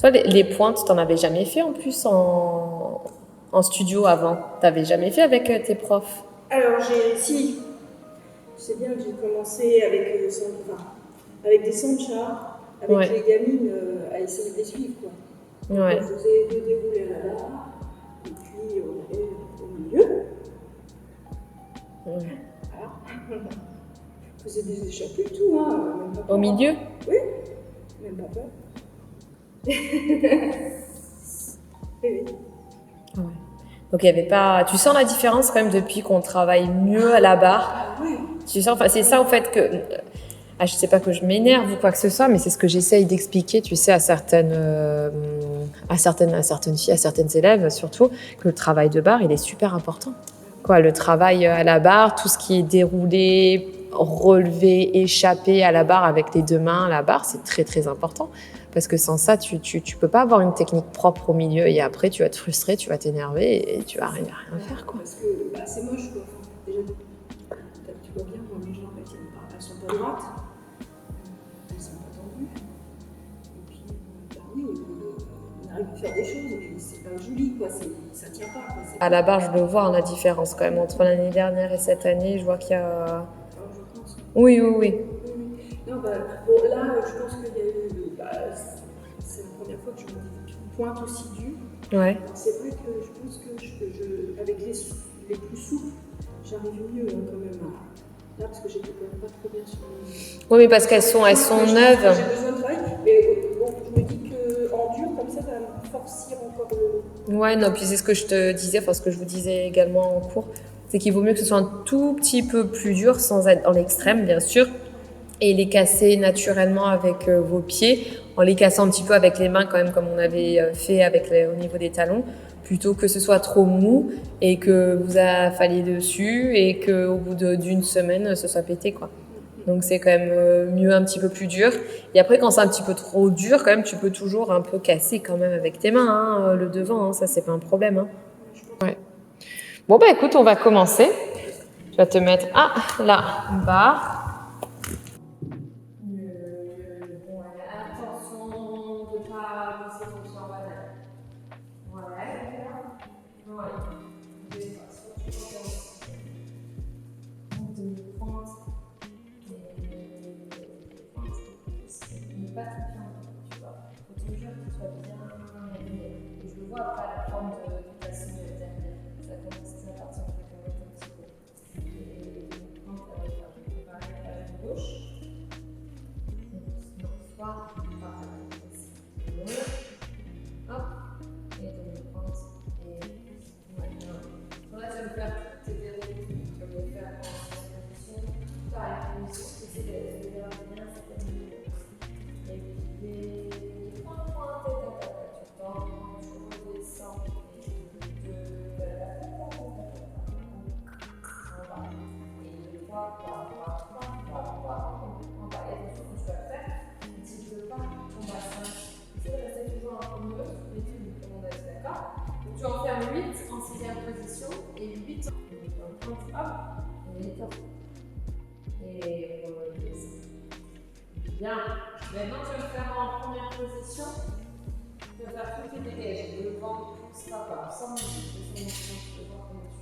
Toi, les pointes, t'en avais jamais fait en plus en studio avant? T'avais jamais fait avec tes profs? Alors, si, je sais bien que j'ai commencé avec, avec des Sancha, avec Ouais. les gamines, à essayer de les suivre, quoi. Donc, Ouais. on faisait 2 déroulés à la barre, et puis on allait au milieu. Ouais. Voilà. On faisait des échappées et tout, hein. Même pas peur, Au milieu? Oui, même pas peur. Oui. Ouais. Donc il y avait pas. Tu sens la différence quand même depuis qu'on travaille mieux à la barre. Ah ouais. Tu sens. Enfin, c'est ça en fait que. Ah, je sais pas que je m'énerve ou quoi que ce soit, mais c'est ce que j'essaye d'expliquer, tu sais, à certaines filles, à certaines élèves surtout, que le travail de barre, il est super important. Quoi, le travail à la barre, tout ce qui est déroulé, relevé, échappé à la barre avec les 2 mains à la barre, c'est très très important. Parce que sans ça, tu peux pas avoir une technique propre au milieu et après tu vas te frustrer, tu vas t'énerver et tu vas rien faire, quoi. Parce que c'est moche, quoi. Déjà, tu vois bien, moi, mes jambes, elles sont pas droites. Elles sont pas tendues. Et puis, oui, on arrive à faire des choses, mais c'est pas joli, quoi. Ça tient pas, quoi. À la barre, je le vois, la différence quand même entre l'année dernière et cette année. Je vois qu'il y a. Alors, je pense. Oui, oui, oui. Non, bon, là, je pense qu'il y a eu. C'est la première fois que je me dis une pointe aussi dure. Ouais. Alors, c'est vrai que je pense que avec les plus souples, j'arrive mieux, hein, quand même. Là, parce que j'étais quand même pas trop bien sur les. Oui, mais parce qu'elles sont neuves. J'ai besoin de travail, mais bon, je me dis qu'en dur, comme ça va me forcir encore le. Ouais, non, puis c'est ce que je te disais, enfin ce que je vous disais également en cours, c'est qu'il vaut mieux que ce soit un tout petit peu plus dur, sans être dans l'extrême, bien sûr, et les casser naturellement avec vos pieds, en les cassant un petit peu avec les mains quand même, comme on avait fait au niveau des talons, plutôt que ce soit trop mou et que vous affaliez dessus et qu'au bout d'une semaine, ce soit pété, quoi. Donc c'est quand même mieux un petit peu plus dur. Et après, quand c'est un petit peu trop dur, quand même, tu peux toujours un peu casser quand même avec tes mains, hein, le devant, hein, ça c'est pas un problème. Hein. Ouais. Bon bah écoute, on va commencer. Je vais te mettre la barre. Attention de ne pas lancer ton pied en banane. Ouais. Pas tout bien, tu vois. Il faut toujours que tu sois bien aligné. Et je le vois après à la forme de ta silhouette. Ça commence à partir de la un petit peu. Et quand tu vas préparer la jambe gauche, donc soit par la hop, et demi-pointe, et maintenant. Là, tu vas me faire tes déroulés, tu vas me faire en position. Pareil, position, essayer de bien cette ligne. Et puis les points tête à tête, tu tends, tu redescends, et 2, en bas. Et 3, en bas. Et attention que tu vas faire, tu ne veux pas tomber à 5. Tu veux rester toujours un peu mieux, mais tu me demandes d'être d'accord. Donc tu en fermes 8 en 6e position, et 8 en pointe, hop, et 8 et on descend. Bien. Maintenant, tu vas le faire en première position. Tu vas faire tout tes dégages. Le ventre pousse pas, sans muscle. Je vais voir comment tu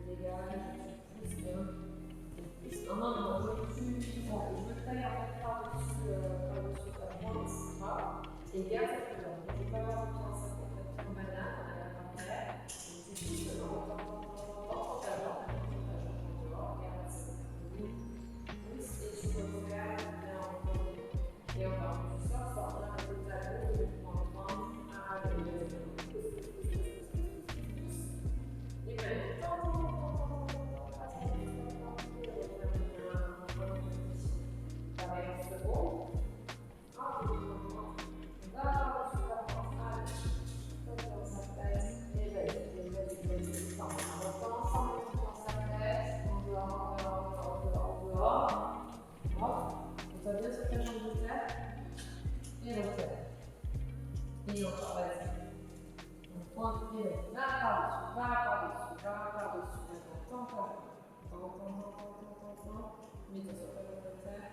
dégages, tu pousses bien. Non, je veux tailler en fait par-dessus ta pointe. Et garde cette couleur. Je ne veux pas avoir de pied en sac en banane, à l'envers. C'est juste en dehors, garde ça. Pousse et tu peux faire bien encore. Et encore, tu sors, bien le talon, et tu prends le point, et maintenant, et encore, vas-y. On pointe les mains. Va par-dessus. Attends. Mets-toi sur ta jambe de terre.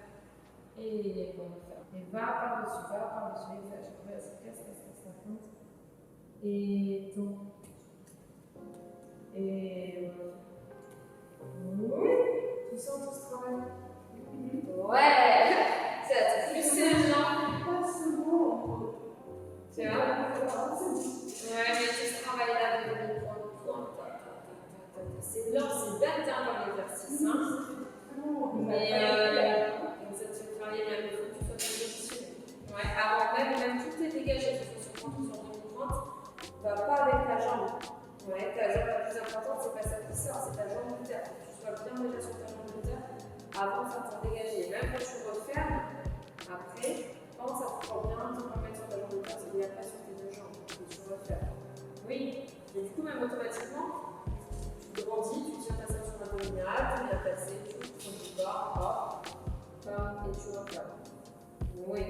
Et on va faire. Et va par-dessus, exagère, vas-y, casse, la pointe. Et ton. Et. Oui, tu sens tout ce travail. Ouais, c'est plus serré. Tu vois? Ouais, mais tu travailles là avec le point. C'est lent, c'est bête comme exercice. Hein. Mais comme ça, tu fais travailler même, il faut que tu sois positionné. Ouais, avant même tout est dégagé, il faut se prendre sur demi-pointe. Va pas avec ta jambe. Ouais, ta jambe la plus importante, c'est pas celle qui sort, c'est ta jambe de terre. Que tu sois bien déjà sur ta jambe de terre avant de faire ton dégagé. Même quand tu refermes, après, quand ça te prend bien, tu peux mettre sur ta jambe de terre, c'est bien pas sur tes deux jambes. Et tu refermes. Oui, et du coup, même automatiquement, tu grandis, tu tiens ta ceinture abdominale, tu viens passer, tu prends du bas, hop, et tu refermes. Oui.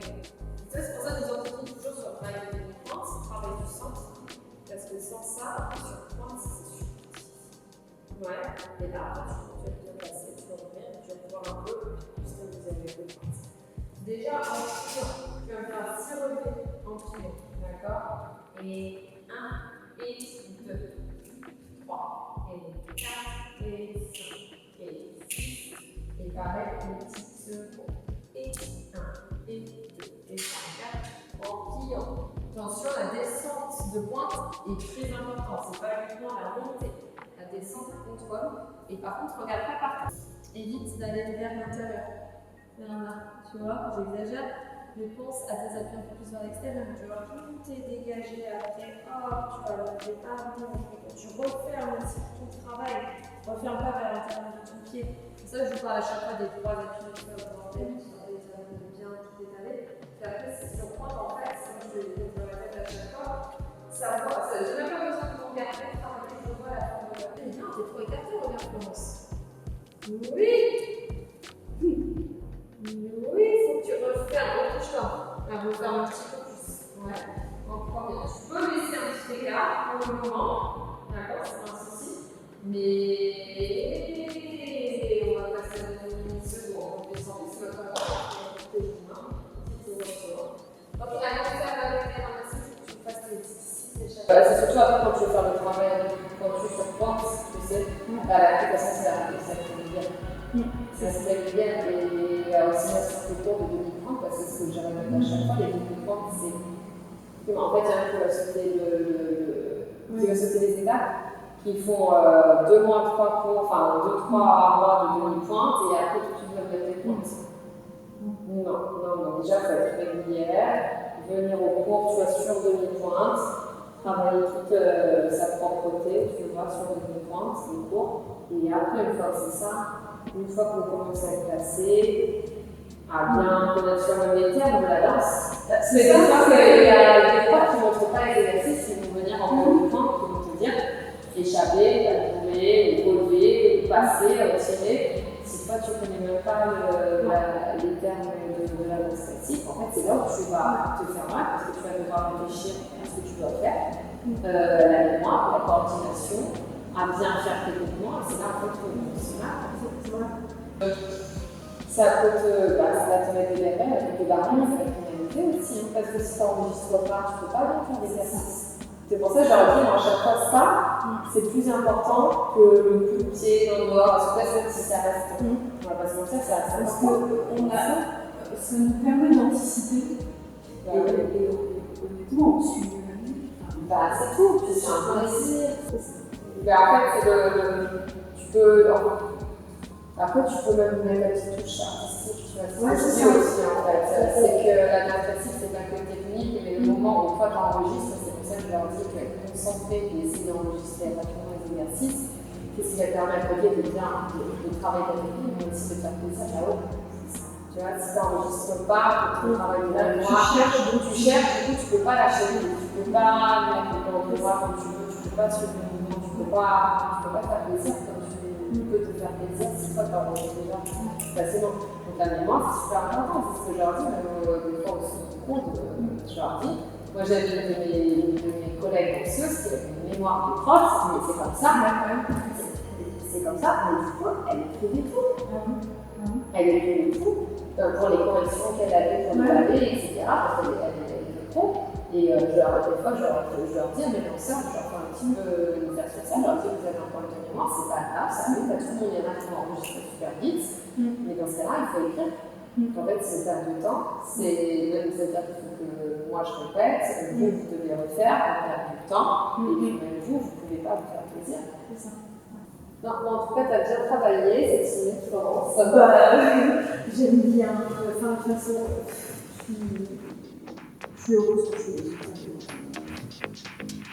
C'est pour ça que nous entendons toujours sur le travail de demi-pointe, c'est le travail du centre. Parce que sans ça, sur pointe, c'est super. Ouais, et là, tu vas bien passer, tu vas revenir, tu vas pouvoir un peu plus que vous avez fait pointe. Déjà, en pilon, tu vas me faire 6 relevés en pilon, d'accord? Et 1, et 2, 3, et 4, et 5, et 6, et pareil, les petits secondes. Et 1, et 2, et 3, 4, en pliant. Attention, la descente de pointe est très importante, c'est pas uniquement la montée. La descente contrôle. Et par contre, regarde pas par terre. Évite d'aller vers l'intérieur. Vers là, tu vois, j'exagère. Mais pense à tes appuis un peu plus vers l'extérieur. Tu vois, tout est dégagé après. Hop, tu vas lever un mot. Quand tu refermes aussi ton travail, referme pas vers l'intérieur de ton pied. C'est ça que je vous parle à chaque fois des 3 appuis de bien tout étaler. Puis après, si on prend en fait, je le répète à chaque fois, ça va, j'ai même pas besoin de ton garder, je vois la forme de la tête. Non, t'es trop écarté, regarde Florence. Oui! Oui, il faut que tu refermes, retouche-toi. Là, referme un petit peu plus. Ouais, en premier. Tu peux laisser un petit écart pour le moment, d'accord, c'est pas un souci. Mais on va passer à une seconde, on descend, c'est votre rapport. Donc, on a commencé à faire un massif, tu fasses tes petits c'est surtout après quand tu veux faire le travail, quand tu es sur pointe, tu sais, l'application c'est la régulière. C'est assez régulière et aussi sur tes cours de demi-pointe, parce que c'est ce que j'ai répété à chaque fois, les demi-pointes, c'est. En fait, il y en a qui veulent sauter les étapes, qui font 2 mois, 3 cours, enfin 2-3 mois de demi-pointe et après tout de suite veulent mettre des pointes. Non, déjà, il faut être régulière, venir au cours, tu vois, sur demi-pointe, travailler toute sa propreté, tu vois, sur demi-pointe, c'est court. Et après, une fois que c'est ça, une fois qu'on commence à être placé, à bien connaître sur les termes de la danse, c'est comme ça qu'il y a des fois qui ne montrent pas les exercices, qui vont venir en demi-pointe, qui vont te dire échapper, tabouler, relever, passer, retirer. Si toi tu ne connais même pas les termes de la danse classique, en fait c'est là où tu vas te faire mal parce que tu vas devoir réfléchir à ce que tu dois faire, la mémoire, la coordination, à bien faire tes mouvements, et c'est là en fait que c'est là. Ça peut te mettre des barrières, avec des barrières, ça va te pénaliser aussi, hein, parce que si tu n'enregistres pas, tu ne peux pas bien faire l'exercice. C'est pour ça que j'aurais dit à chaque fois ça, c'est plus important que le coup de pied dans le dehors, parce que si ça reste, on va pas se mentir, ça reste. Parce que ça nous permet d'anticiper. Et honnêtement, on suit c'est tout, puis c'est un plaisir. En fait, tu peux. Après, tu peux même mettre la petite touche artistique, tu vois. C'est ça aussi, en fait. C'est que la danse classique, c'est pas que technique, mais le moment où toi tu enregistres, c'est pour ça que je leur dis qu'être concentré et essayer d'enregistrer rapidement les exercices, c'est ce qui va permettre de bien de travailler ta technique, mais aussi de faire plaisir à l'autre. Tu vois, si tu n'enregistres pas, que tu travailles de la mémoire, tu cherches, du coup, tu peux pas lâcher, tu peux pas mettre le programme comme tu veux, tu peux pas suivre le mouvement, tu peux pas faire plaisir comme tu peux te faire plaisir si toi tu enregistres déjà facilement. Donc la mémoire, c'est super important, c'est ce que je leur dis, même des fois aussi au cours, je leur dis. Moi j'avais une de mes collègues danseuses qui avait une mémoire de prof, mais c'est comme ça, comme ça, mais du coup, elle écrivait tout. Elle écrivait tout pour les corrections qu'elle avait pour le pavé, etc. Parce qu'elle était pro. Et des fois, je leur dis à mes lanceurs, je leur fais un petit peu une version ça, je leur dis vous avez un problème de mémoire, c'est pas grave, ça arrive à tout le monde, il y en a qui vont enregistrer super vite, mais dans ce cas-là, il faut écrire. En fait, c'est une perte de temps, c'est même c'est-à-dire qu'il faut que moi je répète, vous devez refaire, on perd du temps, et puis même vous ne pouvez pas vous faire plaisir. C'est ça. Non, en tout cas, tu as bien travaillé, c'est timide, Florence. J'aime bien. Enfin, de toute façon, je suis heureuse que je suis.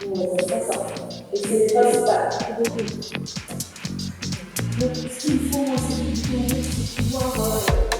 C'est ça. Et c'est le principal. Donc, ce qu'il faut, moi, c'est de pouvoir